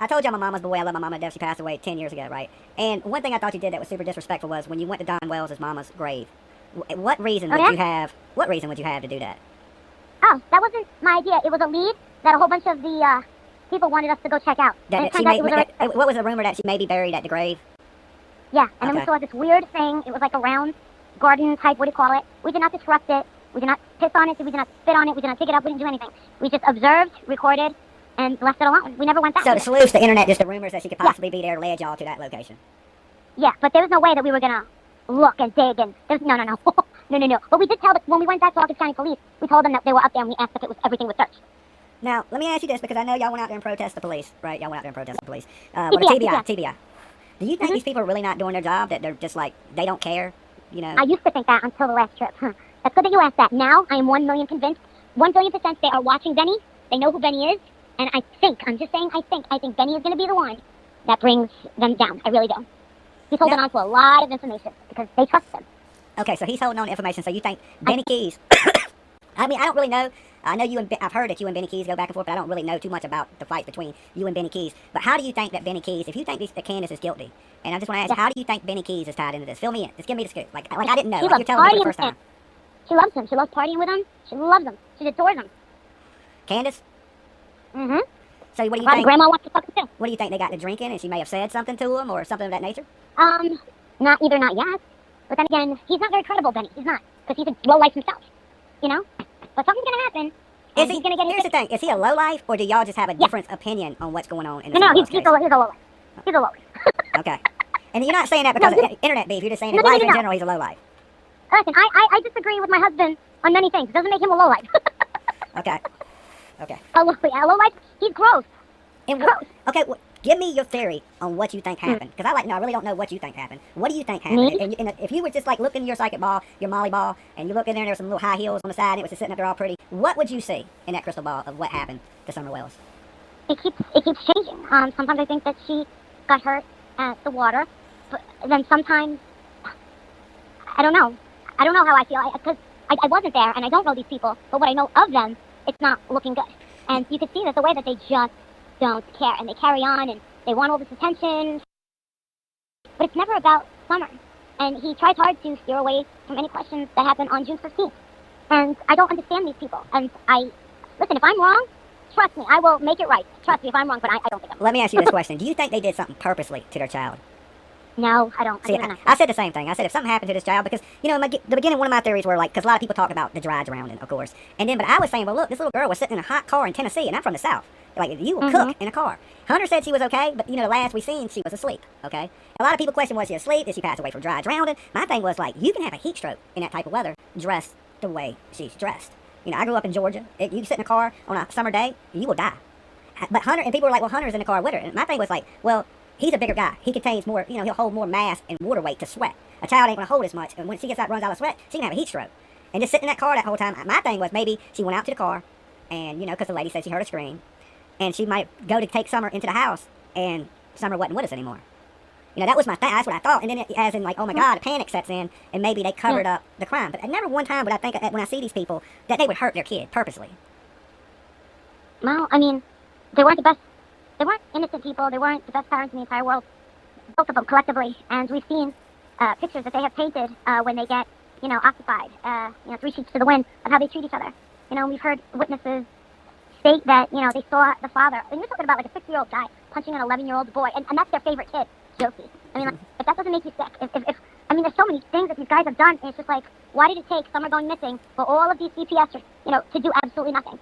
I told y'all my mama's the way I love my mama to death. She passed away 10 years ago, right? And one thing I thought you did that was super disrespectful was when you went to Don Wells' mama's grave. What reason Oh would yeah? you have? What reason would you have to do that? Oh, that wasn't my idea. It was a lead that a whole bunch of the people wanted us to go check out. And it She turned out it was what was the rumor that she may be buried at the grave? Yeah, and then we Okay. saw this weird thing. It was like a round garden type, what do you call it? We did not disrupt it. We did not piss on it. We did not spit on it. We did not pick it up. We didn't do anything. We just observed, recorded, and left it alone. We never went back. So the sleuths, the internet, just the rumors that she could possibly be there led y'all to that location. Yeah, but there was no way that we were going to look and dig. And there's no. No. But we did tell, when we went back to August County Police, we told them that they were up there and we asked if everything was searched. Now, let me ask you this, because I know y'all went out there and protest the police, right? Y'all went out there and protest the police. TBI. Do you think these people are really not doing their job, that they're just like, they don't care, you know? I used to think that until the last trip. That's good that you asked that. Now, I am 1 million convinced, 1 billion% they are watching Benny. They know who Benny is. And I think Benny is going to be the one that brings them down. I really do. He's holding on to a lot of information because they trust him. Okay, so he's holding on to information. So you think Benny Keys, I mean, I don't really know. I know I've heard that you and Benny Keys go back and forth, but I don't really know too much about the fight between you and Benny Keys. But how do you think that Benny Keys, if you think that Candace is guilty, and I just want to ask you, how do you think Benny Keys is tied into this? Fill me in. Just give me the scoop. Like I didn't know. Like you're telling me for the first time. She loves him. She loves partying with him. She loves him. She adores him. Candace? Mm-hmm. So what do you think? Grandma wants to fuck him too. What do you think they got to drinking, and she may have said something to him or something of that nature? Not yet. But then again, he's not very credible, Benny. He's not, because he's a low life himself. You know. But something's gonna happen. Here's the thing. Is he a low life, or do y'all just have a different opinion on what's going on in this No, he's case? a low life. He's a low life. Okay. And you're not saying that because of internet beef. You're just saying in life in general, he's a low life. Listen, I disagree with my husband on many things. It doesn't make him a low life. Okay. A low life. He's gross. Okay, well, give me your theory on what you think happened. Because I really don't know what you think happened. What do you think happened? And if you were just like looking in your psychic ball, your Molly ball, and you look in there and there's some little high heels on the side and it was just sitting up there all pretty, what would you see in that crystal ball of what happened to Summer Wells? It keeps changing. Sometimes I think that she got hurt at the water, but then sometimes I don't know. I don't know how I feel because I wasn't there and I don't know these people. But what I know of them, it's not looking good. And you can see that the way that they just don't care and they carry on and they want all this attention. But it's never about Summer. And he tries hard to steer away from any questions that happened on June 15th. And I don't understand these people. And listen, if I'm wrong, trust me, I will make it right. Trust me if I'm wrong, but I don't think I'm wrong. Let me ask you this question. Do you think they did something purposely to their child? No, I don't. See, I said the same thing. I said if something happened to this child, because, you know, in the beginning, one of my theories were like, because a lot of people talk about the dry drowning, of course. And then, but I was saying, well, look, this little girl was sitting in a hot car in Tennessee, and I'm from the South. Like, you will cook in a car. Hunter said she was okay, but, you know, the last we seen, she was asleep, okay? A lot of people question, was she asleep? Did she pass away from dry drowning? My thing was, like, you can have a heat stroke in that type of weather, dressed the way she's dressed. You know, I grew up in Georgia. You can sit in a car on a summer day, you will die. But Hunter, and people were like, well, Hunter's in the car with her. And my thing was like, well, he's a bigger guy. He contains more, you know, he'll hold more mass and water weight to sweat. A child ain't going to hold as much. And when she runs out of sweat, she can have a heat stroke. And just sitting in that car that whole time, my thing was maybe she went out to the car and, you know, because the lady said she heard a scream. And she might go to take Summer into the house and Summer wasn't with us anymore. You know, that was my thing. That's what I thought. And then as in like, oh my God, panic sets in and maybe they covered up the crime. But never one time would I think that when I see these people that they would hurt their kid purposely. Well, I mean, they weren't innocent people. They weren't the best parents in the entire world. Both of them collectively. And we've seen pictures that they have painted when they get, you know, occupied, you know, 3 sheets to the wind of how they treat each other. You know, we've heard witnesses state that, you know, they saw the father, and you're talking about like a 6-year-old guy punching an 11-year-old boy, and that's their favorite kid, Josie. I mean, like, if that doesn't make you sick, if I mean, there's so many things that these guys have done, and it's just like, why did it take Summer going missing for all of these CPS, you know, to do absolutely nothing?